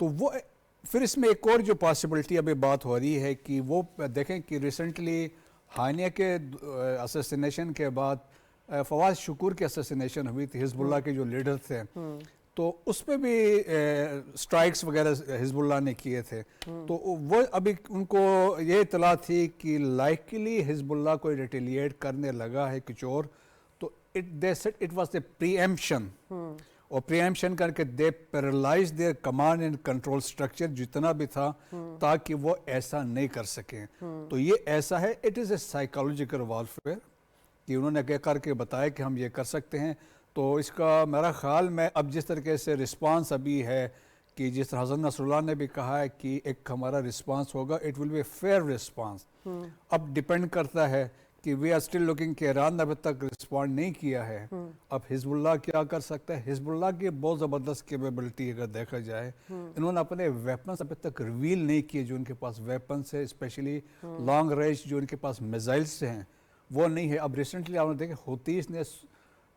تو وہ پھر اس میں ایک اور جو پاسبلٹی ابھی بات ہو رہی ہے کہ وہ دیکھیں کہ ریسنٹلی ہانیہ کے اسیسینیشن کے بعد فواز شکور کے اسیسینیشن ہوئی تھی، حزب اللہ کے جو لیڈر تھے، تو اس پہ بھی سٹرائکس وغیرہ حزب اللہ نے کیے تھے، تو وہ ابھی ان کو یہ اطلاع تھی کہ لائکلی حزب اللہ کو ریٹیلیٹ کرنے لگا ہے کچھ اور، تو اٹ واز اے پری ایمپشن، اور پری ایمپشن کر کے دے paralyze their command and control structure جتنا بھی تھا، تاکہ وہ ایسا نہیں کر سکیں. تو یہ ایسا ہے، it is a psychological warfare, کہ انہوں نے کر کے بتایا کہ ہم یہ کر سکتے ہیں. تو اس کا میرا خیال میں اب جس طریقے سے رسپانس ابھی ہے، کہ جس طرح حسن نصر اللہ نے بھی کہا ہے کہ ایک ہمارا رسپانس ہوگا، it will be a fair response. اب ڈیپینڈ کرتا ہے کہ وی آر اسٹل لوکنگ کہ ایران نے ابھی تک رسپونڈ نہیں کیا ہے. اب حزب اللہ کیا کر سکتا ہے؟ حزب اللہ کی بہت زبردست کیپیبلٹی اگر دیکھا جائے، انہوں نے اپنے ویپنس ابھی تک ریویل نہیں کیے، جو ان کے پاس ویپنس ہے اسپیشلی لانگ رینج جو ان کے پاس میزائلس ہیں وہ نہیں ہے. اب ریسنٹلی آپ نے دیکھا ہوتیز نے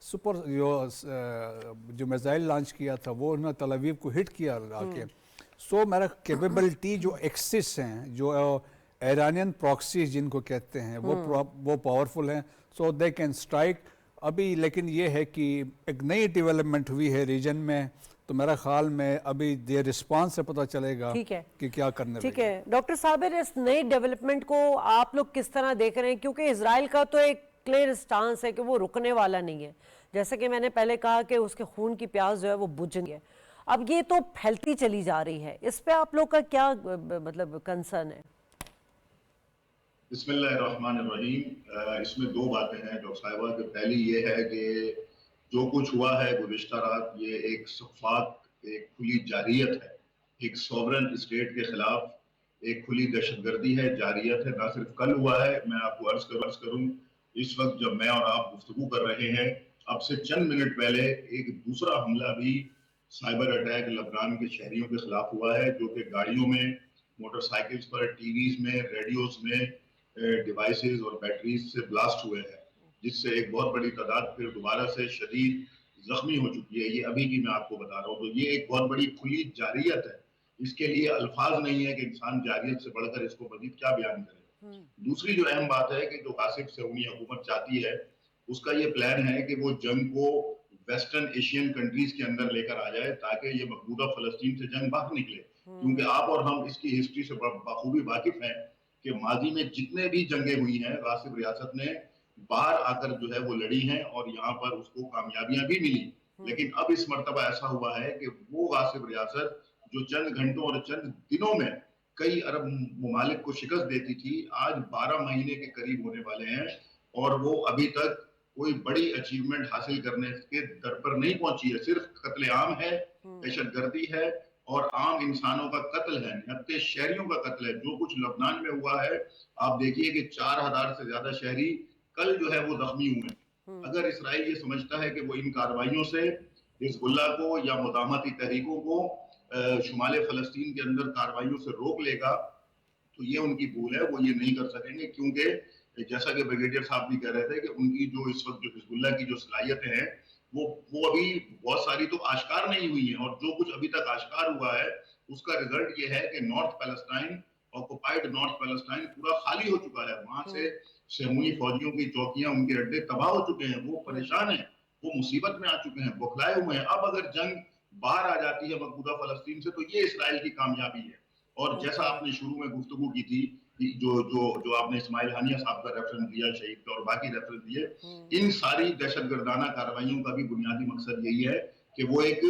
سپر جو میزائل لانچ کیا تھا، وہ انہوں نے تل ابیب کو ہٹ کیا آ کے. سو میرا کیپیبلٹی جو ایکسس ہیں، جو ایرانین پراکسیز جن کو کہتے ہیں، وہ پاورفل ہیں، سو دے کین اسٹرائک. ابھی لیکن یہ ہے کہ ایک نئی ڈیولپمنٹ ہوئی ہے ریجن میں، تو میرا خیال میں ابھی دیر رسپانس سے پتہ چلے گا کہ کیا کرنے لگے. ٹھیک ہے ڈاکٹر صابر، اس نئی ڈیولپمنٹ کو آپ لوگ کس طرح دیکھ رہے ہیں؟ کیونکہ اسرائیل کا تو ایک کلیئر سٹانس ہے کہ وہ رکنے والا نہیں ہے، جیسے کہ میں نے پہلے کہا کہ اس کے خون کی پیاس جو ہے وہ بجھ گئی ہے. اب یہ تو پھیلتی چلی جا رہی ہے، اس پہ آپ لوگ کا کیا مطلب کنسرن ہے؟ بسم اللہ الرحمن الرحیم. اس میں دو باتیں ہیں ڈاکٹر صاحبہ، کہ پہلی یہ ہے کہ جو کچھ ہوا ہے گزشتہ رات، یہ ایک صفاق، ایک کھلی جارحیت ہے، ایک سوورن اسٹیٹ کے خلاف ایک کھلی دہشت گردی ہے، جارحیت ہے. نہ صرف کل ہوا ہے، میں آپ کو عرض کروں اس وقت جب میں اور آپ گفتگو کر رہے ہیں، اب سے چند منٹ پہلے ایک دوسرا حملہ بھی سائبر اٹیک لبنان کے شہریوں کے خلاف ہوا ہے، جو کہ گاڑیوں میں، موٹر سائیکلز پر، ٹی ویز میں، ریڈیوز میں، ڈیوائسز اور بیٹریز سے بلاسٹ ہوئے ہیں، جس سے ایک بہت بڑی تعداد پھر دوبارہ سے شدید زخمی ہو چکی ہے. یہ ابھی کی میں آپ کو بتا رہا ہوں. تو یہ ایک بہت بڑی کھلی جارحیت ہے، اس کے لیے الفاظ نہیں ہے کہ انسان جارحیت سے بڑھ کر اس کو مزید کیا بیان کرے. دوسری جو اہم بات ہے کہ جو قاسم صہیونی حکومت چاہتی ہے، اس کا یہ پلان ہے کہ وہ جنگ کو ویسٹرن ایشین کنٹریز کے اندر لے کر آ جائے، تاکہ یہ مقبوضہ فلسطین سے جنگ باہر نکلے. کیونکہ آپ اور ہم اس کی ہسٹری سے بخوبی واقف ہیں کہ ماضی میں جتنے بھی جنگیں ہوئی ہیں، غاصب ریاست نے باہر آ کر جو ہے وہ لڑی ہیں، اور یہاں پر اس کو کامیابیاں بھی ملی. لیکن اب اس مرتبہ ایسا ہوا ہے کہ وہ غاصب ریاست جو چند گھنٹوں اور چند دنوں میں کئی عرب ممالک کو شکست دیتی تھی، آج 12 مہینے کے قریب ہونے والے ہیں، اور وہ ابھی تک کوئی بڑی اچیومنٹ حاصل کرنے کے در پر نہیں پہنچی ہے. صرف قتل عام ہے، دہشت گردی ہے، اور عام انسانوں کا قتل ہے، نہتے شہریوں کا قتل ہے. جو کچھ لبنان میں ہوا ہے، آپ دیکھیے کہ 4000 سے زیادہ شہری کل جو ہے وہ زخمی ہوئے ہیں. اگر اسرائیل یہ سمجھتا ہے کہ وہ ان کارروائیوں سے حزب اللہ کو یا مداحمتی تحریکوں کو شمال فلسطین کے اندر کارروائیوں سے روک لے گا، تو یہ ان کی بھول ہے. وہ یہ نہیں کر سکیں گے، کیونکہ جیسا کہ بریگیڈیئر صاحب بھی کہہ رہے تھے کہ ان کی جو اس وقت جو حزب اللہ کی جو صلاحیتیں ہیں، وہ ابھی بہت ساری تو آشکار نہیں ہوئی ہیں، اور جو کچھ ابھی تک آشکار ہوا ہے اس کا رزلٹ یہ ہے کہ نارتھ پیلسٹائن، آکوپائیڈ نارتھ پیلسٹائن پورا خالی ہو چکا ہے. وہاں سے صہیونی فوجیوں کی چوکیاں، ان کے اڈے تباہ ہو چکے ہیں. وہ پریشان ہیں، وہ مصیبت میں آ چکے ہیں، بکھلائے ہوئے ہیں. اب اگر جنگ باہر آ جاتی ہے مقبوضہ فلسطین سے، تو یہ اسرائیل کی کامیابی ہے. اور جیسا آپ نے شروع میں گفتگو کی تھی، جو آپ نے اسماعیل ہانیہ صاحب کا ریفرنس دیا، شہید کا، اور باقی ریفرنس دیے، ان ساری دہشت گردانہ کارروائیوں کا بھی بنیادی مقصد یہی ہے کہ وہ ایک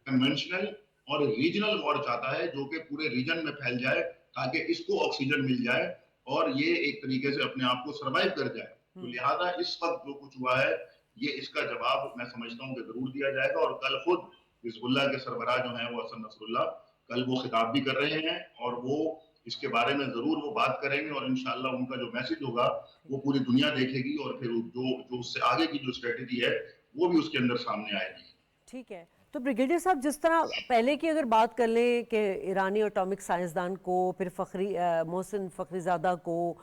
کنونشنل اور ریجنل وار چاہتا ہے، جو کہ پورے ریجن میں پھیل جائے، تاکہ اس کو آکسیجن مل جائے اور یہ ایک طریقے سے اپنے آپ کو سروائیو کر جائے. تو لہٰذا اس وقت جو کچھ ہوا ہے، یہ اس کا جواب میں سمجھتا ہوں کہ ضرور دیا جائے گا. اور کل خود حزب اللہ کے سربراہ جو ہیں وہ حسن نصر اللہ، کل وہ خطاب بھی کر رہے ہیں، اور وہ اس کے بارے میں ضرور وہ بات کریں گے، اور انشاءاللہ ان کا جو میسج ہوگا وہ پوری دنیا دیکھے گی، اور پھر جو اس سے آگے کی جو اسٹریٹجی ہے وہ بھی اس کے اندر سامنے آئے گی. ٹھیک ہے. تو بریگیڈیئر صاحب، جس طرح پہلے کی اگر بات کر لیں کہ ایرانی اٹامک سائنسدان کو، پھر محسن فخری زادہ کو،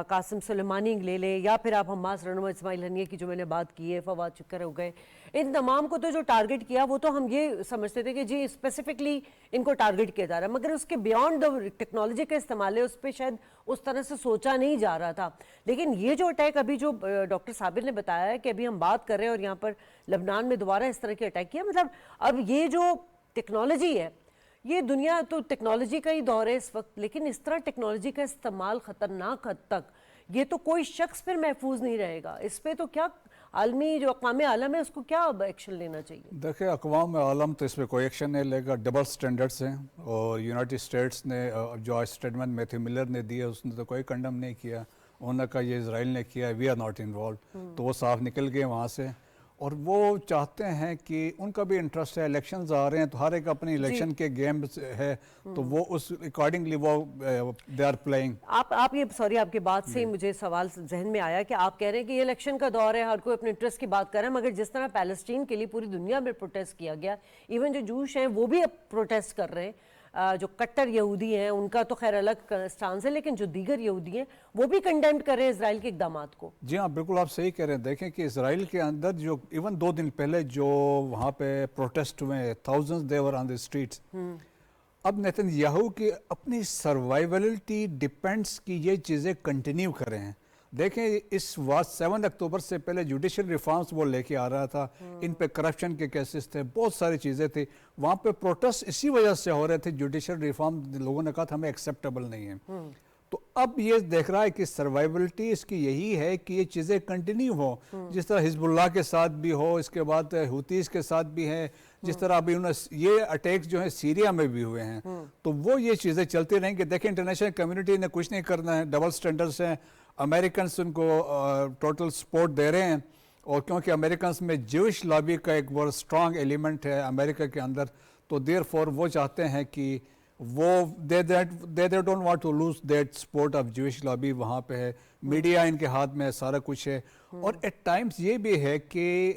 قاسم سلیمانی لے لیں، یا پھر آپ حماس رہنما اسماعیل ہنیہ کی جو میں نے بات کی ہے، فواد شکر ہو گئے، ان تمام کو تو جو ٹارگٹ کیا وہ تو ہم یہ سمجھتے تھے کہ جی اسپیسیفکلی ان کو ٹارگٹ کیا جا رہا ہے، مگر اس کے بیانڈ ٹیکنالوجی کا استعمال ہے اس پہ شاید اس طرح سے سوچا نہیں جا رہا تھا. لیکن یہ جو اٹیک ابھی جو ڈاکٹر صابر نے بتایا ہے کہ ابھی ہم بات کر رہے ہیں اور یہاں پر لبنان میں دوبارہ اس طرح کی اٹیک کیا، مطلب اب یہ جو ٹیکنالوجی ہے، یہ دنیا تو ٹیکنالوجی کا ہی دور ہے اس وقت، لیکن اس طرح ٹیکنالوجی کا استعمال خطرناک حد تک، یہ تو کوئی شخص پھر محفوظ نہیں رہے گا. اس پہ تو کیا عالمی جو اقوام عالم ہے اس کو کیا ایکشن لینا چاہیے؟ دیکھیں اقوام عالم تو اس پہ کوئی ایکشن نہیں لے گا، ڈبل سٹینڈرڈز ہیں، اور یونائٹڈ اسٹیٹس نے جو اسٹیٹمنٹ میتھیو ملر نے دی ہے اس نے تو کوئی کنڈم نہیں کیا. انہوں نے کہا یہ اسرائیل نے کیا ہے، وی آر ناٹ انوالوڈ، تو وہ صاف نکل گئے وہاں سے. اور وہ چاہتے ہیں کہ ان کا بھی انٹرسٹ ہے، الیکشنز آ رہے ہیں تو ہر ایک اپنی الیکشن کے گیم ہے، تو وہ اس اکارڈنگلی وہ دے آر پلئنگ. آپ یہ سوری آپ کی بات سے مجھے سوال ذہن میں آیا کہ آپ کہہ رہے ہیں کہ یہ الیکشن کا دور ہے، ہر کوئی اپنے انٹرسٹ کی بات کر رہا ہے، مگر جس طرح پیلسٹین کے لیے پوری دنیا میں پروٹیسٹ کیا گیا، ایون جو جوش ہیں وہ بھی اب پروٹیسٹ کر رہے ہیں، جو کٹر یہودی ہیں ان کا تو خیر الگ سٹانس ہے، لیکن جو دیگر یہودی ہیں وہ بھی کنڈیمڈ کر رہے ہیں اسرائیل کے اقدامات کو. جی ہاں بالکل آپ صحیح کہہ رہے ہیں. دیکھیں کہ اسرائیل کے اندر جو ایون 2 دن پہلے جو وہاں پہ پروٹیسٹ ہوئے، thousands they were on the streets. اب نیتن یاہو کی اپنی سروائیولٹی ڈیپینڈس کی یہ چیزیں کنٹینیو کر رہے ہیں. دیکھیں اس 7 اکتوبر سے پہلے جوڈیشل ریفارمز وہ لے کے آ رہا تھا، ان پہ کرپشن کے کیسز تھے، بہت ساری چیزیں تھی وہاں پہ. پروٹیسٹ اسی وجہ سے ہو رہے تھے، جوڈیشل ریفارم لوگوں نے کہا تھا ہمیں ایکسیپٹیبل نہیں ہے. تو اب یہ دیکھ رہا ہے کہ سروائیولٹی اس کی یہی ہے کہ یہ چیزیں کنٹینیو ہوں، جس طرح حزب اللہ کے ساتھ بھی ہو، اس کے بعد حوتیز کے ساتھ بھی ہیں، جس طرح ابھی یہ اٹیک جو ہیں سیریا میں بھی ہوئے ہیں، تو وہ یہ چیزیں چلتی رہیں گی. دیکھیں انٹرنیشنل کمیونٹی نے کچھ نہیں کرنا ہے، ڈبل سٹینڈرڈز ہیں، امریکنس ان کو ٹوٹل سپورٹ دے رہے ہیں، اور کیونکہ امریکنس میں جوش لابی کا ایک بہت اسٹرانگ ایلیمنٹ ہے امریکہ کے اندر، تو دیر فور وہ چاہتے ہیں کہ وہ they don't want to lose that support of Jewish lobby وہاں پہ ہے. میڈیا ان کے ہاتھ میں سارا کچھ ہے، اور ایٹ ٹائمز یہ بھی ہے کہ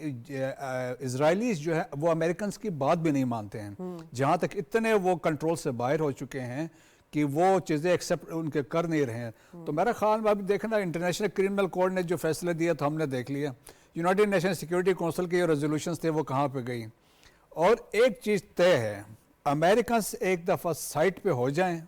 اسرائیلیز جو ہے وہ امریکنس کی بات بھی نہیں مانتے ہیں، جہاں تک اتنے وہ کنٹرول سے باہر ہو چکے ہیں کہ وہ چیزیں ایکسیپٹ ان کے کر نہیں رہے ہیں. تو میرا خیال میں ابھی دیکھنا انٹرنیشنل کرمنل کورٹ نے جو فیصلے دیا تو ہم نے دیکھ لیا، یونائٹڈ نیشن سیکورٹی کونسل کے جو ریزولوشنز تھے وہ کہاں پہ گئی. اور ایک چیز طے ہے، امریکنس ایک دفعہ سائٹ پہ ہو جائیں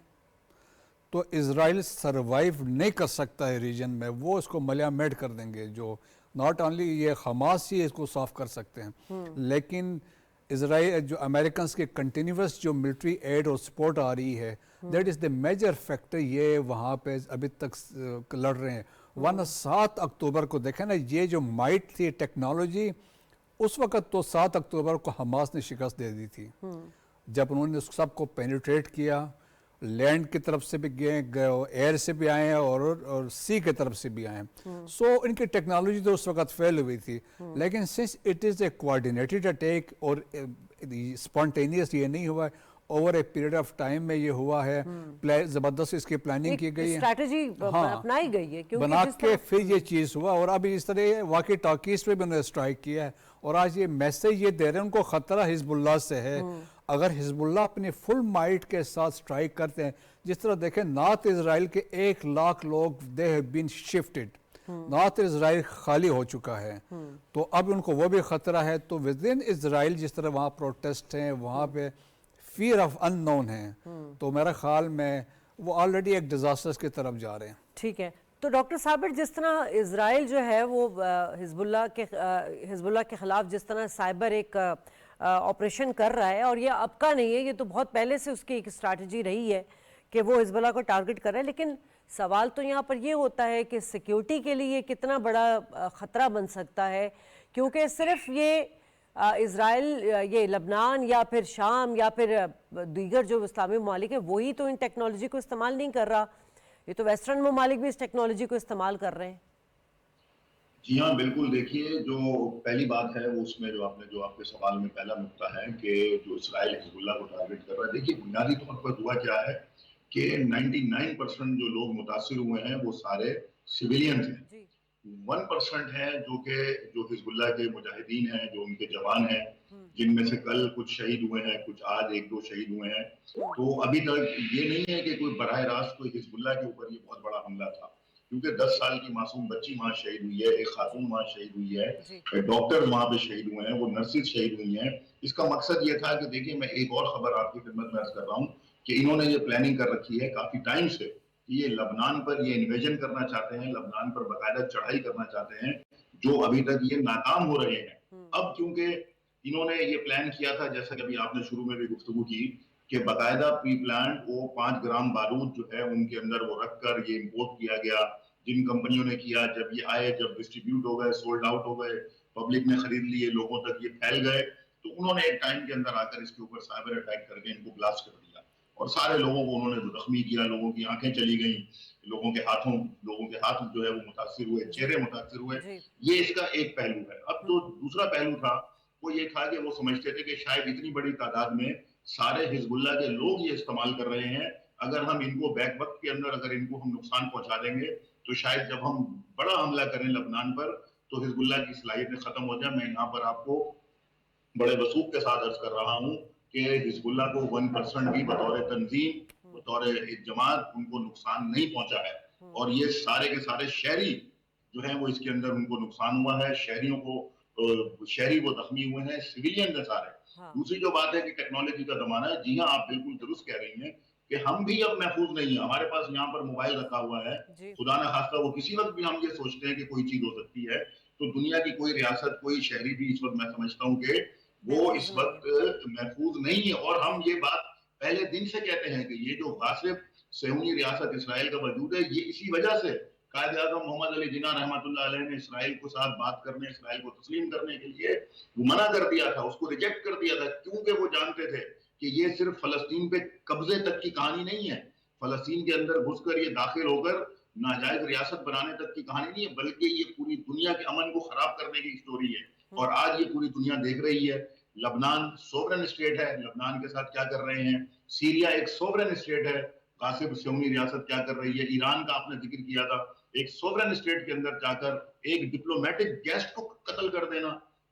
تو اسرائیل سروائیو نہیں کر سکتا ہے ریجن میں، وہ اس کو ملیامیٹ کر دیں گے. جو ناٹ اونلی یہ حماس ہی اس کو صاف کر سکتے ہیں، لیکن اسرائیل جو امریکنس کے کنٹینیوس جو ملٹری ایڈ اور سپورٹ آ رہی ہے، that is the major factor. یہ وہاں پہ ابھی تک لڑ رہے ہیں. ورنہ 7 اکتوبر کو دیکھیں نا، یہ جو مائٹ تھی ٹیکنالوجی، اس وقت تو 7 اکتوبر کو حماس نے شکست دے دی تھی، جب انہوں نے اس سب کو پینیٹریٹ کیا. لینڈ کی طرف سے بھی گئے، ایئر سے بھی آئے ہیں، اور سی کی طرف سے بھی آئے ہیں. سو ان کی ٹیکنالوجی تو اس وقت فیل ہوئی تھی، لیکن since it is a کوآرڈینیٹڈ attack اور اسپونٹینیس یہ نہیں ہوا ہے، over a period of time میں یہ ہوا ہے، زبردست اس کی پلاننگ کی گئی ہے، اسٹریٹجی اپنائی گئی ہے بنا کے پھر یہ چیز ہوا. اور اب اس طرح واقعی ٹاکیز پہ بھی انہوں نے اسٹرائک کیا ہے، اور آج یہ میسیج یہ دے رہے ہیں ان کو خطرہ حزب اللہ سے ہے. اگر حزب اللہ اپنی فل مائٹ کے ساتھ سٹرائک کرتے ہیں، جس طرح دیکھیں نارتھ اسرائیل کے 1 لاکھ لوگ they have been shifted, north Israel خالی ہو چکا ہے، تو اب ان کو وہ بھی خطرہ ہے. تو ود ان اسرائیل جس طرح وہاں پروٹیسٹ ہیں، وہاں پہ فیئر آف ان نون ہے، تو میرا خیال میں وہ آلریڈی ایک ڈیزاسٹر کی طرف جا رہے ہیں. ٹھیک ہے. تو ڈاکٹر صابر، جس طرح اسرائیل جو ہے وہ حزب اللہ کے خلاف جس طرح سائبر ایک آپریشن کر رہا ہے، اور یہ اب کا نہیں ہے، یہ تو بہت پہلے سے اس کی ایک اسٹریٹجی رہی ہے کہ وہ حزب اللہ کو ٹارگٹ کر رہا ہے، لیکن سوال تو یہاں پر یہ ہوتا ہے کہ سیکیورٹی کے لیے کتنا بڑا خطرہ بن سکتا ہے، کیونکہ صرف یہ اسرائیل، یہ لبنان یا پھر شام یا پھر دیگر جو اسلامی ممالک ہیں وہی تو ان ٹیکنالوجی کو استعمال نہیں کر رہا، یہ تو ویسٹرن ممالک بھی اس ٹیکنالوجی کو استعمال کر رہے ہیں. جی ہاں بالکل. دیکھیے جو پہلی بات ہے وہ اس میں جو آپ کے سوال میں پہلا نقطہ ہے کہ جو اسرائیل حزب اللہ کو ٹارگٹ کر رہا ہے، دیکھیے بنیادی طور پر ہوا کیا ہے کہ 99% جو لوگ متاثر ہوئے ہیں وہ سارے سویلینز ہیں. 1% ہیں جو حزب اللہ کے مجاہدین ہیں، جو ان کے جوان ہیں، جن میں سے کل کچھ شہید ہوئے ہیں، کچھ آج 1-2 شہید ہوئے ہیں. تو ابھی تک یہ نہیں ہے کہ کوئی براہ راست کوئی حزب اللہ کے اوپر یہ بہت بڑا حملہ تھا. کیونکہ 10 سال کی معصوم بچی وہاں شہید ہوئی ہے, ایک خاتون وہاں شہید ہوئی جی. ہے, ڈاکٹر وہاں پہ شہید ہوئے ہیں, وہ نرسز شہید ہوئی ہیں. اس کا مقصد یہ تھا کہ دیکھیں, میں ایک اور خبر آپ کی خدمت میں عرض کر رہا ہوں کہ انہوں نے یہ پلاننگ کر رکھی ہے کافی ٹائم سے کہ یہ لبنان پر یہ انویژن کرنا چاہتے ہیں, لبنان پر باقاعدہ چڑھائی کرنا چاہتے ہیں, جو ابھی تک یہ ناکام ہو رہے ہیں. اب کیونکہ انہوں نے یہ پلان کیا تھا, جیسا کہ ابھی آپ نے شروع میں بھی گفتگو کی, کہ باقاعدہ پری پلانٹ وہ 5 گرام بارود جو ہے ان کے اندر وہ رکھ کر یہ امپورٹ کیا گیا. جن کمپنیوں نے کیا, جب یہ آئے, جب ڈسٹریبیوٹ ہو گئے, سولڈ آؤٹ ہو گئے, پبلک نے خرید لیے, لوگوں تک یہ پھیل گئے, تو انہوں نے ایک ٹائم کے اندر آ کر اس کے اوپر سائبر اٹیک کر کے ان کو بلاسٹ کر دیا, اور سارے لوگوں کو انہوں نے زخمی کیا, لوگوں کی آنکھیں چلی گئیں, لوگوں کے ہاتھ جو ہے وہ متاثر ہوئے, چہرے متاثر ہوئے. یہ اس کا ایک پہلو ہے. اب تو دوسرا پہلو تھا, وہ یہ تھا کہ وہ سمجھتے تھے کہ شاید اتنی بڑی تعداد میں سارے حزب اللہ کے لوگ یہ استعمال کر رہے ہیں, اگر ہم ان کو بیک وقت کے اندر اگر ان کو ہم نقصان پہنچا دیں گے تو شاید جب ہم بڑا حملہ کریں لبنان پر تو حزب اللہ کی صلاحیتیں ختم ہو جائیں. میں یہاں پر آپ کو بڑے وثوق کے ساتھ عرض کر رہا ہوں کہ حزب اللہ کو 1% بھی بطور تنظیم, بطور ایک جماعت ان کو نقصان نہیں پہنچا ہے, اور یہ سارے کے سارے شہری جو ہیں وہ اس کے اندر ان کو نقصان ہوا ہے, شہریوں کو شہری وہ زخمی ہوئے ہیں, سویلین کے سارے. دوسری جو بات ہے کہ ٹیکنالوجی کا زمانہ ہے, جی ہاں آپ بالکل درست کہہ رہی ہیں کہ ہم بھی اب محفوظ نہیں ہیں. ہمارے پاس یہاں پر موبائل رکھا ہوا ہے, خدا نہ خواستہ وہ کسی وقت بھی ہم یہ سوچتے ہیں کہ کوئی چیز ہو سکتی ہے, تو دنیا کی کوئی ریاست, کوئی شہری بھی اس وقت میں سمجھتا ہوں کہ وہ اس وقت محفوظ نہیں ہے. اور ہم یہ بات پہلے دن سے کہتے ہیں کہ یہ جو غاصب صہیونی ریاست اسرائیل کا وجود ہے, یہ اسی وجہ سے قائد اعظم محمد علی جناح رحمۃ اللہ علیہ نے اسرائیل کو ساتھ بات کرنے, اسرائیل کو تسلیم کرنے کے لیے وہ منع کر دیا تھا, اس کو ریجیکٹ کر دیا تھا, کیونکہ وہ جانتے تھے کہ یہ صرف فلسطین پہ قبضے تک کی کہانی نہیں ہے, فلسطین کے اندر گھس کر یہ داخل ہو کر ناجائز ریاست بنانے تک کی کہانی نہیں ہے, بلکہ یہ پوری دنیا کے امن کو خراب کرنے کی اسٹوری ہے. اور آج یہ پوری دنیا دیکھ رہی ہے. لبنان سوورن اسٹیٹ ہے, لبنان کے ساتھ کیا کر رہے ہیں, سیریا ایک سوورن اسٹیٹ ہے, غاصب صہیونی ریاست کیا کر رہی ہے, ایران کا آپ نے ذکر کیا تھا, ایک سوورن اسٹیٹ کے اندر جا کر ایک ڈپلومیٹک گیسٹ کو قتل کر دینا,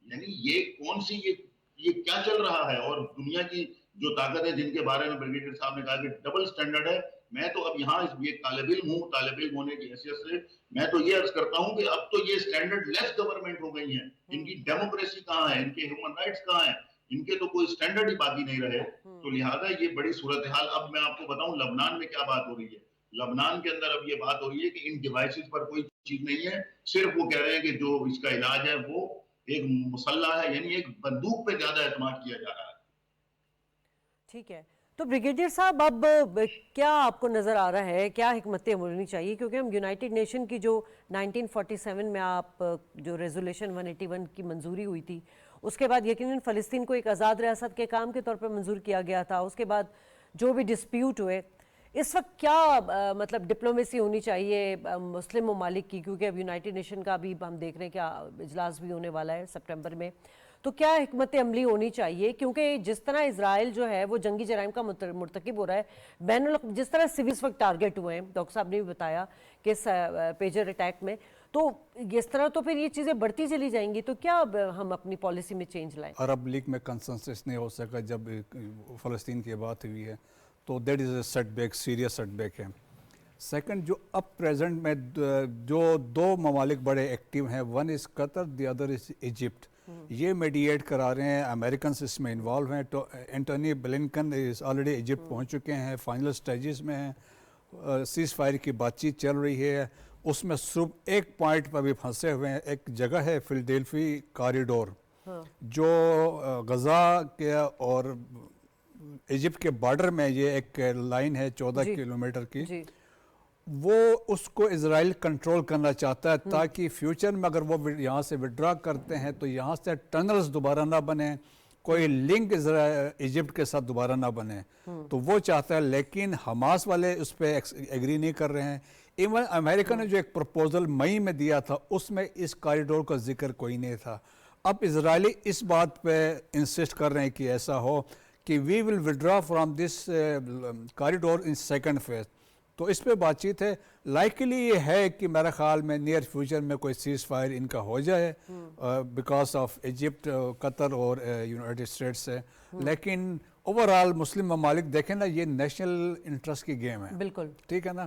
یعنی یہ کون سی یہ کیا چل رہا ہے. اور دنیا کی جو طاقت ہے جن کے بارے میں بریگیڈیئر صاحب نے کہا کہ ڈبل سٹینڈرڈ ہے, میں تو اب یہاں ایک طالب علم ہوں, طالب علم ہونے کی حیثیت سے میں تو یہ عرض کرتا ہوں کہ اب تو یہ سٹینڈرڈ لیس گورنمنٹ ہو گئی ہیں. ان کی ڈیموکریسی کہاں ہے, ان کے ہیومن رائٹس کہاں ہیں, ان کے تو کوئی سٹینڈرڈ ہی باقی نہیں رہے. تو لہٰذا یہ بڑی صورتحال. اب میں آپ کو بتاؤں لبنان میں کیا بات ہو رہی ہے. لبنان کے اندر اب یہ بات ہو رہی ہے کہ ان ڈیوائسز پر کوئی چیز نہیں ہے, صرف وہ کہہ رہے ہیں کہ جو اس کا علاج ہے وہ ایک مسلح ہے, یعنی ایک بندوق پہ زیادہ اعتماد کیا جا رہا ہے. ٹھیک ہے, تو بریگیڈیئر صاحب اب کیا آپ کو نظر آ رہا ہے, کیا حکمت عمل ہونی چاہیے, کیونکہ ہم یونائٹڈ نیشن کی جو 1947 میں آپ جو ریزولوشن 181 کی منظوری ہوئی تھی, اس کے بعد یقیناً فلسطین کو ایک آزاد ریاست کے کام کے طور پر منظور کیا گیا تھا. اس کے بعد جو بھی ڈسپیوٹ ہوئے, اس وقت کیا مطلب ڈپلومیسی ہونی چاہیے مسلم ممالک کی, کیونکہ اب یونائٹڈ نیشن کا بھی ہم دیکھ رہے ہیں کہ اجلاس بھی ہونے والا ہے سپٹمبر میں, تو کیا حکمت عملی ہونی چاہیے, کیونکہ جس طرح اسرائیل جو ہے وہ جنگی جرائم کا مرتکب ہو رہا ہے, جس طرح سویس وقت ٹارگٹ ہوئے ہیں, ڈاکٹر صاحب نے بھی بتایا کہ پیجر اٹیک میں, تو اس طرح تو پھر یہ چیزیں بڑھتی چلی جائیں گی. تو کیا ہم اپنی پالیسی میں چینج لائیں؟ عرب لیگ میں کنسنسس نہیں ہو سکا جب فلسطین کی بات ہوئی ہے, تو that is a setback, serious setback ہے. سیکنڈ, جو اب پریزنٹ میں جو 2 ممالک بڑے ایکٹیو ہیں, one is Qatar, the other is Egypt. یہ میڈییٹ کرا رہے ہیں, امریکنس اس میں انوالو ہیں. تو Antony Blinken is already Egypt پہنچ چکے ہیں, فائنل سٹیجز میں ہیں, سیز فائر کی بات چیت چل رہی ہے. اس میں صرف ایک پوائنٹ پر بھی پھنسے ہوئے ہیں, ایک جگہ ہے فلڈیلفی کاریڈور, جو غزہ کے اور ایجپٹ کے بارڈر میں یہ ایک لائن ہے 14 کلومیٹر کی, وہ اس کو اسرائیل کنٹرول کرنا چاہتا ہے تاکہ فیوچر میں اگر وہ یہاں سے وڈرا کرتے ہیں تو یہاں سے ٹنلز دوبارہ نہ بنے, کوئی لنک ایجپٹ کے ساتھ دوبارہ نہ بنے, تو وہ چاہتا ہے. لیکن حماس والے اس پہ ایگری نہیں کر رہے ہیں. ایون امریکہ نے جو ایک پروپوزل مئی میں دیا تھا اس میں اس کاریڈور کا ذکر کوئی نہیں تھا. اب اسرائیلی اس بات پہ انسسٹ کر رہے ہیں کہ ایسا ہو کہ we will withdraw from this corridor in second phase. تو اس پہ بات چیت ہے. لائکلی یہ ہے کہ میرا خیال میں نیئر فیوچر میں کوئی سیز فائر ان کا ہو جائے بیکاز آف ایجپٹ, قطر اور یونائٹڈ اسٹیٹس سے. لیکن اوور آل مسلم ممالک دیکھیں نا, یہ نیشنل انٹرسٹ کی گیم ہے, بالکل ٹھیک ہے نا.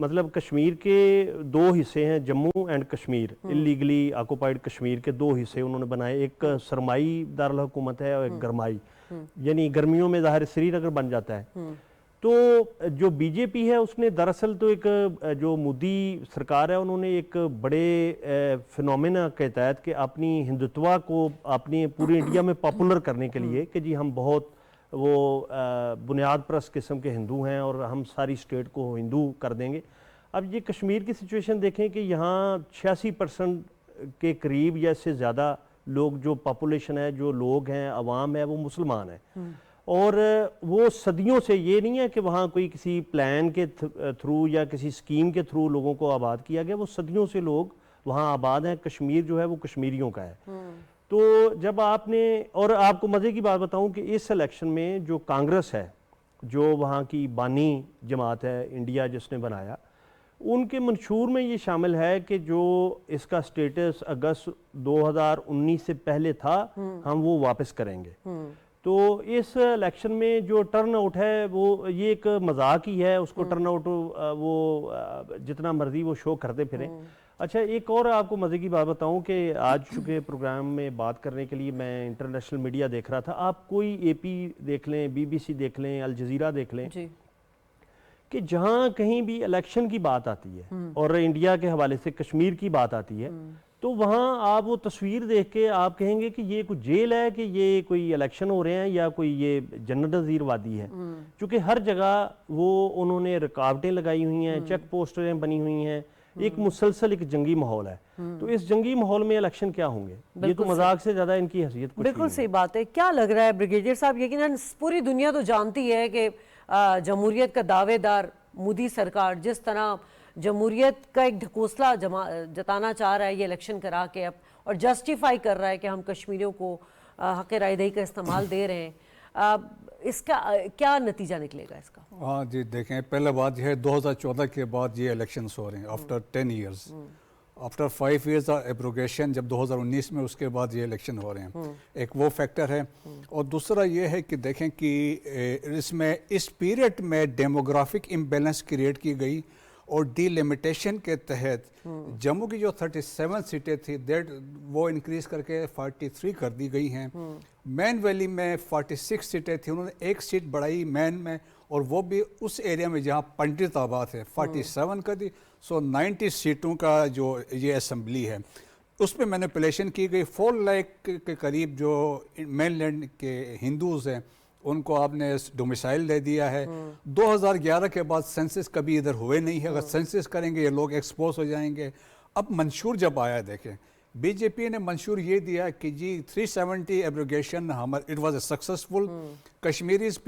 مطلب کشمیر کے دو حصے ہیں، جموں اینڈ کشمیر، اللیگلی آکوپائڈ کشمیر کے دو حصے انہوں نے بنائے، ایک سرمائی دارالحکومت ہے اور ایک گرمائی، یعنی گرمیوں میں ظاہر سری نگر بن جاتا ہے۔ تو جو بی جے پی ہے اس نے دراصل تو ایک جو مودی سرکار ہے انہوں نے ایک بڑے فنومینا کے تحت کہ اپنی ہندوتوا کو اپنی پورے انڈیا میں پاپولر کرنے کے لیے کہ جی ہم بہت وہ بنیاد پرست قسم کے ہندو ہیں اور ہم ساری اسٹیٹ کو ہندو کر دیں گے۔ اب یہ کشمیر کی سچویشن دیکھیں کہ یہاں 86% کے قریب یا اس سے زیادہ لوگ جو پاپولیشن ہے، جو لوگ ہیں، عوام ہے، وہ مسلمان ہیں، اور وہ صدیوں سے یہ نہیں ہے کہ وہاں کوئی کسی پلان کے تھرو یا کسی سکیم کے تھرو لوگوں کو آباد کیا گیا، وہ صدیوں سے لوگ وہاں آباد ہیں۔ کشمیر جو ہے وہ کشمیریوں کا ہے۔ تو جب آپ نے، اور آپ کو مزے کی بات بتاؤں کہ اس الیکشن میں جو کانگریس ہے، جو وہاں کی بانی جماعت ہے انڈیا جس نے بنایا، ان کے منشور میں یہ شامل ہے کہ جو اس کا سٹیٹس اگست 2019 سے پہلے تھا ہم وہ واپس کریں گے۔ تو اس الیکشن میں جو ٹرن آؤٹ ہے وہ یہ ایک مذاق ہی ہے، اس کو ٹرن آؤٹ وہ جتنا مرضی وہ شو کرتے پھریں۔ اچھا ایک اور آپ کو مزے کی بات بتاؤں کہ آج چونکہ پروگرام میں بات کرنے کے لیے میں انٹرنیشنل میڈیا دیکھ رہا تھا، آپ کوئی اے پی دیکھ لیں، بی بی سی دیکھ لیں، الجزیرہ دیکھ لیں، کہ جہاں کہیں بھی الیکشن کی بات آتی ہے اور انڈیا کے حوالے سے کشمیر کی بات آتی ہے تو وہاں آپ وہ تصویر دیکھ کے آپ کہیں گے کہ یہ کوئی جیل ہے کہ یہ کوئی الیکشن ہو رہے ہیں یا کوئی یہ جنت نظیر وادی ہے، چونکہ ہر جگہ وہ انہوں نے رکاوٹیں لگائی ہوئی ہیں، چیک پوسٹریں بنی ہوئی ہیں، ایک مسلسل ایک جنگی ماحول ہے۔ تو اس جنگی ماحول میں الیکشن کیا ہوں گے؟ یہ تو مذاق سے زیادہ ان کی حیثیت کچھ بالکل صحیح بات ہے۔ کیا لگ رہا ہے بریگیڈیئر صاحب، یقیناً پوری دنیا تو جانتی ہے کہ جمہوریت کا دعوے دار مودی سرکار جس طرح جمہوریت کا ایک ڈھکوسلا جتانا چاہ رہا ہے یہ الیکشن کرا کے اب، اور جسٹیفائی کر رہا ہے کہ ہم کشمیریوں کو حق رائے دہی کا استعمال دے رہے ہیں، اس کا کیا نتیجہ نکلے گا اس کا؟ ہاں جی دیکھیں، پہلا بات یہ ہے 2014 کے بعد یہ الیکشنز ہو رہے ہیں after 10 years, after 5 years abrogation جب 2019 میں، اس کے بعد یہ الیکشن ہو رہے ہیں، ایک وہ فیکٹر ہے۔ اور دوسرا یہ ہے کہ دیکھیں کہ اس پیریڈ میں ڈیموگرافک امبیلنس کریٹ کی گئی اور ڈی لمیٹیشن کے تحت جموں کی جو 37 سیٹیں تھی وہ انکریز کر کے 43 کر دی گئی ہیں۔ مین ویلی میں 46 سیٹیں تھیں، انہوں نے ایک سیٹ بڑھائی مین میں، اور وہ بھی اس ایریا میں جہاں پنڈت آباد ہے، 47 کر دی۔ سو 90 سیٹوں کا جو یہ اسمبلی ہے اس میں مینیپولیشن کی گئی۔ 4 لاکھ کے قریب جو مین لینڈ کے ہندوز ہیں ان کو آپ نے ڈومیسائل دے دیا ہے۔ 2011 کے بعد سینسس کبھی ادھر ہوئے نہیں ہے، اگر سینسس کریں گے یہ لوگ ایکسپوز ہو جائیں گے۔ اب منشور جب آیا، دیکھیں بی جے پی نے منشور یہ دیا کہ جی 370 abrogation it was a successful, Kashmiris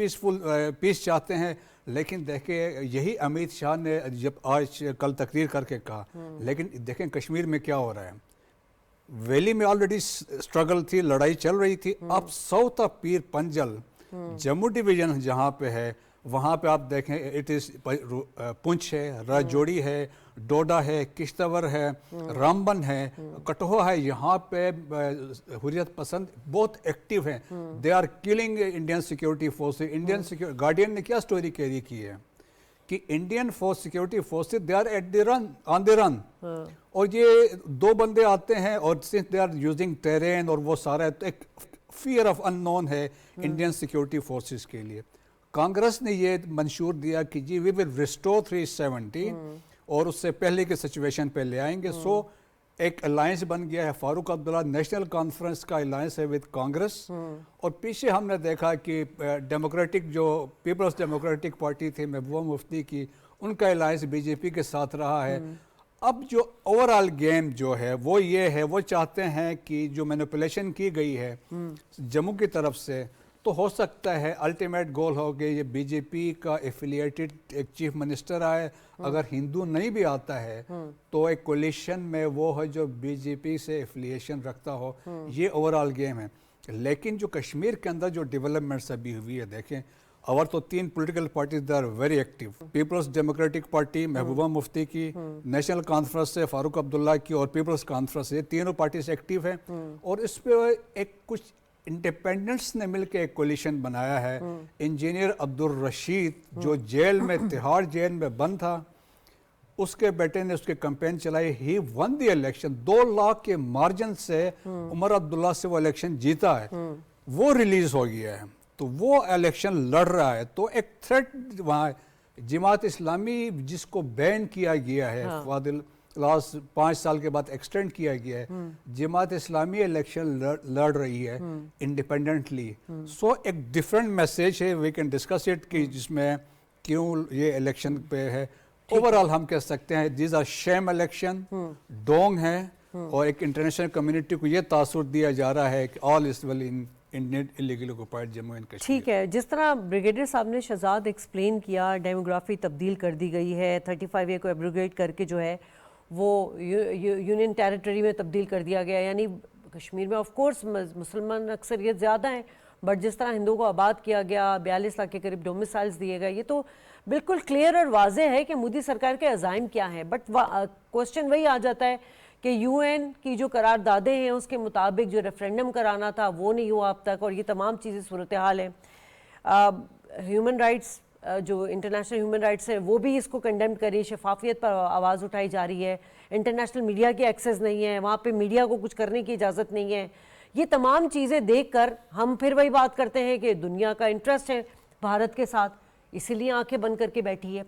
peace چاہتے ہیں، لیکن دیکھیں یہی امیت شاہ نے جب آج کل تقریر کر کے کہا، لیکن دیکھیں کشمیر میں کیا ہو رہا ہے، ویلی میں آلریڈی سٹرگل تھی، لڑائی چل رہی تھی، اب south of Pir Panjal Jammu division جہاں پہ ہے وہاں پہ آپ دیکھیں پنچ ہے، راجوڑی ہے، ڈوڈا ہے، کشتور ہے، رامبن ہے، کٹھوعہ ہے، یہاں پہ حریت پسند بہت ایکٹیو ہیں۔ They are killing Indian security forces. Indian Guardian نے کیا سٹوری کیری کی ہے کہ Indian force security forces they are at the run on the run, اور یہ 2 بندے آتے ہیں اور since they are using terrain اور وہ سارا ایک فیئر آف ان نون ہے انڈین سیکیورٹی فورسز کے لیے۔ کانگریس نے یہ منشور دیا کہ جی وی ول ریسٹور 370 اور اس سے پہلے کے سچویشن پہ لے آئیں گے۔ سو ایک الائنس بن گیا ہے، فاروق عبداللہ نیشنل کانفرنس کا الائنس ہے ود کانگریس، اور پیچھے ہم نے دیکھا کہ ڈیموکریٹک جو پیپلز ڈیموکریٹک پارٹی تھی محبوبہ مفتی کی، ان کا الائنس بی جے پی کے ساتھ رہا ہے۔ اب جو اوورآل گیم جو ہے وہ یہ ہے، وہ چاہتے ہیں کہ جو مینیپولیشن کی گئی ہے جموں کی طرف سے، تو ہو سکتا ہے الٹیمیٹ گول ہو گیا یہ بی جے پی کا ایفیلیٹڈ ایک چیف منسٹر آئے، اگر ہندو نہیں بھی آتا ہے تو ایک کولیشن میں وہ ہے جو بی جے پی سے ایفیلیشن رکھتا ہو، یہ اوورآل گیم ہے۔ لیکن جو کشمیر کے اندر جو ڈیولپمنٹس ابھی ہوئی ہے، دیکھیں اور تو 3 political parties they are very active, Peoples Democratic Party Mehbooba Mufti کی، نیشنل کانفرنس سے فاروق عبداللہ کی، اور پیپلز کانفرنس، یہ تینوں پارٹیز ایکٹیو ہیں، اور اس پہ ایک کچھ انڈیپینڈنٹس نے مل کے ایک کولیشن بنایا ہے۔ انجینئر عبدالرشید جو جیل میں تہاڑ جیل میں بند تھا، اس کے بیٹے نے اس کے کمپین چلائی, ہی ون دی الیکشن, 2 لاکھ کے مارجن سے عمر عبداللہ سے وہ الیکشن جیتا ہے, وہ ریلیز ہو گیا ہے, تو وہ الیکشن لڑ رہا ہے. تو ایک تھریٹ وہاں جماعت اسلامی جس کو بین کیا گیا ہے, فاضل لاسٹ 5 سال کے بعد ایکسٹینڈ کیا گیا ہے, جماعت اسلامی الیکشن لڑ رہی ہے انڈیپینڈنٹلی. سو ایک ڈفرینٹ میسیج ہے, وی کین ڈسکس اٹ, کہ جس میں کیوں یہ الیکشن پہ ہے. اوورآل ہم کہہ سکتے ہیں these are sham election, doing ہیں, اور ایک انٹرنیشنل کمیونٹی کو یہ تاثر دیا جا رہا ہے کہ all is well in illegally occupied Jammu and Kashmir. ٹھیک ہے, جس طرح بریگیڈیئر صاحب نے شہزاد ایکسپلین کیا, ڈیموگرافی تبدیل کر دی گئی ہے, 35A کو ایبروگیٹ کر کے جو ہے وہ یونین ٹیریٹری میں تبدیل کر دیا گیا. یعنی کشمیر میں آف کورس مسلمان اکثریت زیادہ ہیں, بٹ جس طرح ہندوؤں کو آباد کیا گیا, 42 لاکھ کے قریب ڈومسائلز دیے گئے, یہ تو بالکل کلیئر اور واضح ہے کہ مودی سرکار کے عزائم کیا ہیں. بٹ کوسچن وہی آ جاتا ہے کہ یو این کی جو قراردادیں ہیں اس کے مطابق جو ریفرینڈم کرانا تھا وہ نہیں ہوا اب تک, اور یہ تمام چیزیں صورتحال ہیں. ہیومن رائٹس, جو انٹرنیشنل ہیومن رائٹس ہیں وہ بھی اس کو کنڈیم کری, شفافیت پر آواز اٹھائی جا رہی ہے, انٹرنیشنل میڈیا کی ایکسیس نہیں ہے, وہاں پہ میڈیا کو کچھ کرنے کی اجازت نہیں ہے. یہ تمام چیزیں دیکھ کر ہم پھر وہی بات کرتے ہیں کہ دنیا کا انٹرسٹ ہے بھارت کے ساتھ, اسی لیے آنکھیں بند کر کے بیٹھی ہے.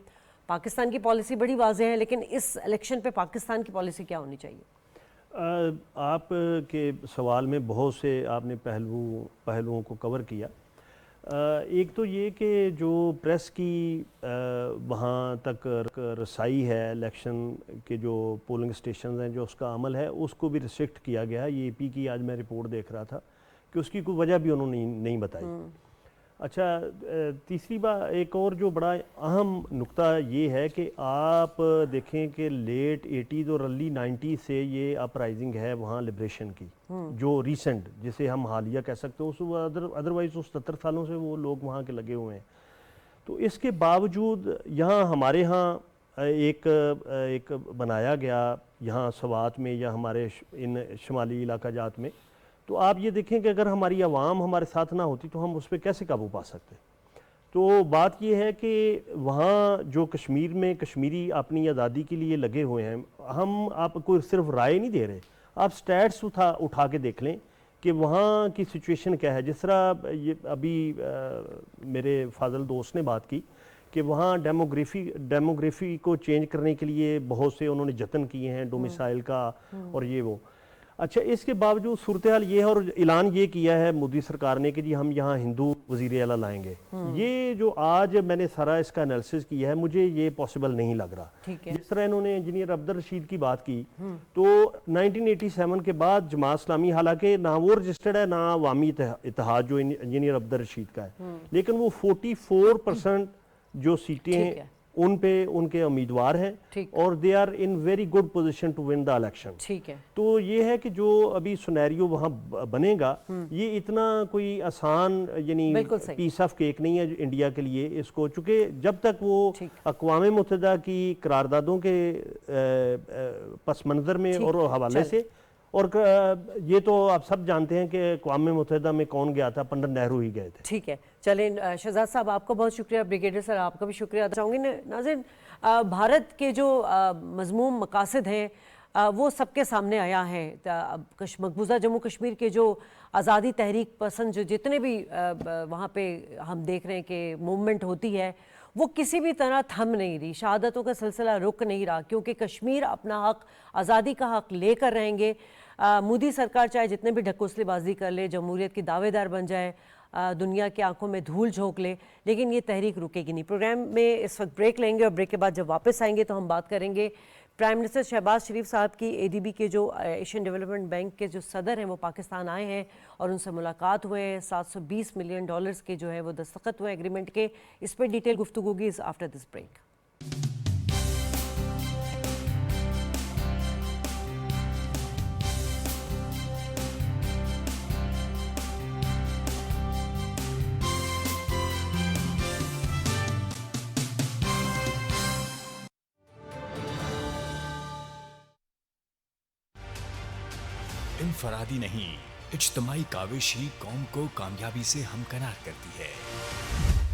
پاکستان کی پالیسی بڑی واضح ہے, لیکن اس الیکشن پہ پاکستان کی پالیسی کیا ہونی چاہیے؟ آپ کے سوال میں بہت سے آپ نے پہلوؤں کو کور کیا. ایک تو یہ کہ جو پریس کی وہاں تک رسائی ہے الیکشن کے جو پولنگ اسٹیشنز ہیں, جو اس کا عمل ہے, اس کو بھی ریسٹرکٹ کیا گیا ہے. یہ AP کی آج میں رپورٹ دیکھ رہا تھا کہ اس کی کوئی وجہ بھی انہوں نے نہیں بتائی. اچھا, تیسری بات ایک اور جو بڑا اہم نقطہ یہ ہے کہ آپ دیکھیں کہ لیٹ 80s اور ارلی 90s سے یہ اپرائزنگ ہے وہاں لبریشن کی, جو ریسنٹ جسے ہم حالیہ کہہ سکتے ہیں, ادروائز اس 70 سالوں سے وہ لوگ وہاں کے لگے ہوئے ہیں. تو اس کے باوجود یہاں ہمارے ہاں ایک بنایا گیا یہاں سوات میں یا ہمارے ان شمالی علاقہ جات میں, تو آپ یہ دیکھیں کہ اگر ہماری عوام ہمارے ساتھ نہ ہوتی تو ہم اس پہ کیسے قابو پا سکتے. تو بات یہ ہے کہ وہاں جو کشمیر میں کشمیری اپنی آزادی کے لیے لگے ہوئے ہیں, ہم آپ کو صرف رائے نہیں دے رہے, آپ سٹیٹس اٹھا کے دیکھ لیں کہ وہاں کی سچویشن کیا ہے. جس طرح یہ ابھی میرے فاضل دوست نے بات کی کہ وہاں ڈیموگرافی کو چینج کرنے کے لیے بہت سے انہوں نے جتن کیے ہیں, ڈومیسائل کا اور یہ وہ. اچھا, اس کے باوجود صورتحال یہ ہے, اور اعلان یہ کیا ہے مودی سرکار نے کہ جی ہم یہاں ہندو وزیر اعلیٰ لائیں گے. یہ جو آج میں نے سارا اس کا انالیسس کیا ہے, مجھے یہ پاسبل نہیں لگ رہا. جس طرح انہوں نے انجینئر عبدالرشید کی بات کی, تو 1987 کے بعد جماعت اسلامی, حالانکہ نہ وہ رجسٹرڈ ہے نہ عوامی اتحاد جو انجینئر عبدالرشید کا ہے, لیکن وہ 44% جو سیٹیں ہیں ان پہ ان کے امیدوار ہیں, اور they are in very good position to win the election. تو یہ ہے کہ جو ابھی سینیریو وہاں بنے گا, یہ اتنا کوئی آسان یعنی پیس آف کیک نہیں ہے انڈیا کے لیے اس کو, چونکہ جب تک وہ اقوام متحدہ کی قراردادوں کے پس منظر میں اور حوالے سے, اور یہ تو آپ سب جانتے ہیں کہ اقوام متحدہ میں کون گیا تھا, پنڈت نہرو ہی گئے تھے. ٹھیک ہے, چلیں شہزاد صاحب آپ کا بہت شکریہ, بریگیڈیئر سر آپ کا بھی شکریہ ادا چاہوں گی. ناظرین, بھارت کے جو مضموم مقاصد ہیں وہ سب کے سامنے آیا ہے. مقبوضہ جموں کشمیر کے جو آزادی تحریک پسند جو جتنے بھی وہاں پہ ہم دیکھ رہے ہیں کہ موومنٹ ہوتی ہے, وہ کسی بھی طرح تھم نہیں رہی, شہادتوں کا سلسلہ رک نہیں رہا, کیونکہ کشمیر اپنا حق, آزادی کا حق لے کر رہیں گے. مودی سرکار چاہے جتنے بھی ڈھکوسلے بازی کر لے, جمہوریت کی دعوے دار بن جائے, دنیا کی آنکھوں میں دھول جھونک لے, لیکن یہ تحریک رکے گی نہیں. پروگرام میں اس وقت بریک لیں گے, اور بریک کے بعد جب واپس آئیں گے تو ہم بات کریں گے پرائم منسٹر شہباز شریف صاحب کی. ADB کے جو ایشین ڈیولپمنٹ بینک کے جو صدر ہیں وہ پاکستان آئے ہیں اور ان سے ملاقات ہوئے ہیں. $720 ملین کے جو ہے وہ دستخط ہوئے ایگریمنٹ کے. اس پہ ڈیٹیل گفتگو ہوگی آفٹر دس بریک. انفرادی نہیں, اجتماعی کاوش ہی قوم کو کامیابی سے ہمکنار کرتی ہے.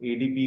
ADB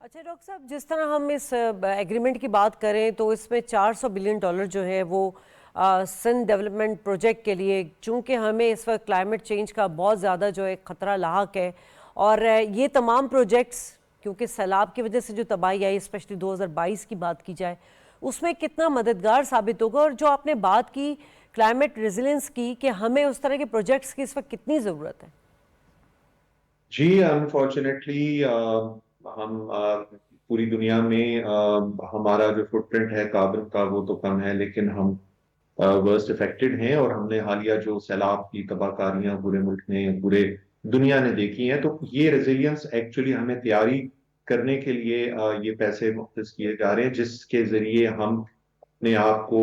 اچھا ڈاکٹر صاحب، جس طرح ہم اس ایگریمنٹ کی بات کریں تو اس میں $400 بلین جو ہے وہ سندھ ڈیولپمنٹ پروجیکٹ کے لیے، چونکہ ہمیں اس وقت کلائمیٹ چینج کا بہت زیادہ جو ہے خطرہ لاحق ہے، اور یہ تمام پروجیکٹس کیونکہ سیلاب کی وجہ سے جو تباہی آئی، اسپیشلی 2022 کی بات کی جائے، اس میں کتنا مددگار ثابت ہوگا؟ اور جو آپ نے بات کی کلائمیٹ ریزیلنس کی، کہ ہمیں اس طرح کے پروجیکٹس کی اس وقت کتنی ضرورت ہے؟ جی انفارچونیٹلی ہم پوری دنیا میں ہمارا جو فٹ پرنٹ ہے کاربن کا وہ تو کم ہے، لیکن ہم ورسٹ افیکٹڈ ہیں، اور ہم نے حالیہ جو سیلاب کی تباہ کاریاں پورے ملک نے، پورے دنیا نے دیکھی ہیں، تو یہ ریزیلینس ایکچولی ہمیں تیاری کرنے کے لیے یہ پیسے مختص کیے جا رہے ہیں، جس کے ذریعے ہم اپنے آپ کو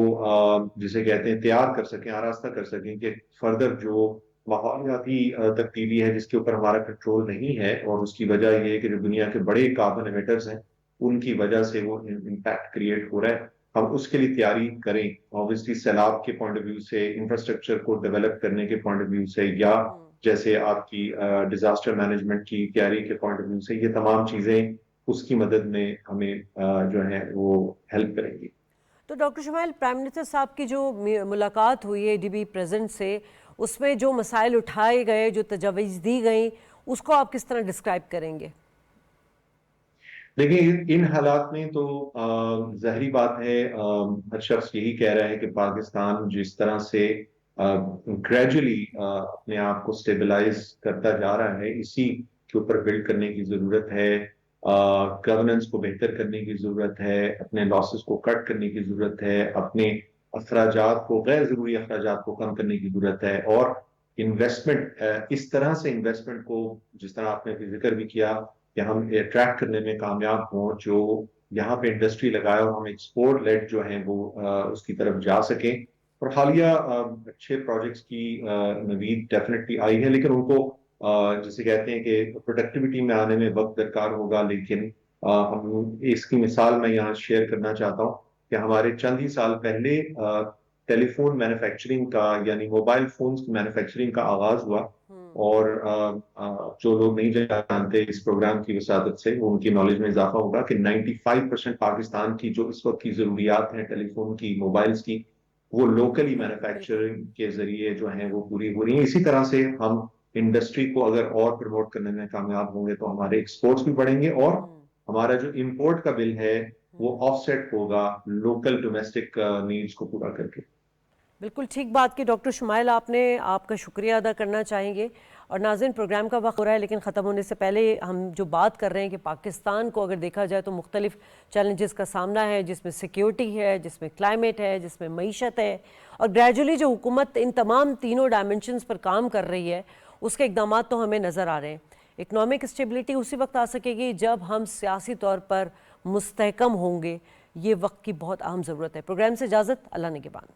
جسے کہتے ہیں تیار کر سکیں، آراستہ کر سکیں کہ فردر جو ماحولیاتی تبدیلی ہے جس کے اوپر ہمارا کنٹرول نہیں ہے، اور اس کی وجہ یہ ہے کہ جو دنیا کے بڑے کاربن ایمیٹرز ہیں ان کی وجہ سے وہ امپیکٹ کریٹ ہو رہا ہے، ہم اس کے لیے تیاری کریں۔ اوبویسلی سیلاب کے پوائنٹ آف ویو سے، انفراسٹرکچر کو ڈیولپ کرنے کے پوائنٹ آف ویو سے، یا جیسے آپ کی ڈیزاسٹر مینجمنٹ کی تیاری کے پوائنٹ آف ویو سے، یہ تمام چیزیں اس کی مدد میں ہمیں جو ہے وہ ہیلپ کریں گی۔ تو ڈاکٹر شمائل، پرائم منسٹر صاحب کی جو ملاقات ہوئی ہے ڈی بی پریزیڈنٹ سے، اس میں جو مسائل اٹھائے گئے، جو تجاویز دی گئیں، اس کو آپ کس طرح ڈسکرائب کریں گے؟ دیکھیں ان حالات میں تو ظاہری بات ہے، ہر شخص یہی کہہ رہا ہے کہ پاکستان جس طرح سے گریجولی اپنے آپ کو سٹیبلائز کرتا جا رہا ہے، اسی کے اوپر بلڈ کرنے کی ضرورت ہے، گورننس کو بہتر کرنے کی ضرورت ہے، اپنے لاسز کو کٹ کرنے کی ضرورت ہے، اپنے اخراجات کو، غیر ضروری اخراجات کو کم کرنے کی ضرورت ہے، اور انویسٹمنٹ، اس طرح سے انویسٹمنٹ کو، جس طرح آپ نے ذکر بھی کیا، کہ ہم اٹریکٹ کرنے میں کامیاب ہوں، جو یہاں پہ انڈسٹری لگائے اور ہم ایکسپورٹ لیڈ جو ہیں وہ اس کی طرف جا سکیں۔ اور حالیہ اچھے پروجیکٹس کی نوید ڈیفینیٹلی آئی ہے، لیکن ان کو جسے کہتے ہیں کہ پروڈکٹیوٹی میں آنے میں وقت درکار ہوگا، لیکن ہم اس کی مثال میں یہاں شیئر کرنا چاہتا ہوں کہ ہمارے چند ہی سال پہلے ٹیلی فون مینوفیکچرنگ کا، یعنی موبائل فونز کی مینوفیکچرنگ کا آغاز ہوا، اور جو لوگ نہیں جانتے اس پروگرام کی وساطت سے، وہ ان کی نالج میں اضافہ ہوگا کہ 95% پاکستان کی جو اس وقت کی ضروریات ہیں ٹیلی فون کی، موبائلز کی، وہ لوکلی مینوفیکچرنگ کے ذریعے جو ہیں وہ پوری ہو رہی ہیں۔ اسی طرح سے ہم انڈسٹری کو اگر اور پروموٹ کرنے میں کامیاب ہوں گے تو ہمارے ایکسپورٹس بھی بڑھیں گے، اور ہمارا جو امپورٹ کا بل ہے وہ آف سیٹ ہوگا لوکل ڈومیسٹک نیڈز کو پورا کر کے۔ بالکل ٹھیک بات کی ڈاکٹر شمائل، آپ کا شکریہ ادا کرنا چاہیں گے۔ اور ناظرین، پروگرام کا وقت ہو رہا ہے، لیکن ختم ہونے سے پہلے ہم جو بات کر رہے ہیں کہ پاکستان کو اگر دیکھا جائے تو مختلف چیلنجز کا سامنا ہے، جس میں سیکیورٹی ہے، جس میں کلائمیٹ ہے، جس میں معیشت ہے، اور گریجولی جو حکومت ان تمام تینوں ڈائمنشنز پر کام کر رہی ہے، اس کے اقدامات تو ہمیں نظر آ رہے ہیں۔ اکنامک اسٹیبلٹی اسی وقت آ سکے گی جب ہم سیاسی طور پر مستحکم ہوں گے، یہ وقت کی بہت اہم ضرورت ہے۔ پروگرام سے اجازت، اللہ نگہبان۔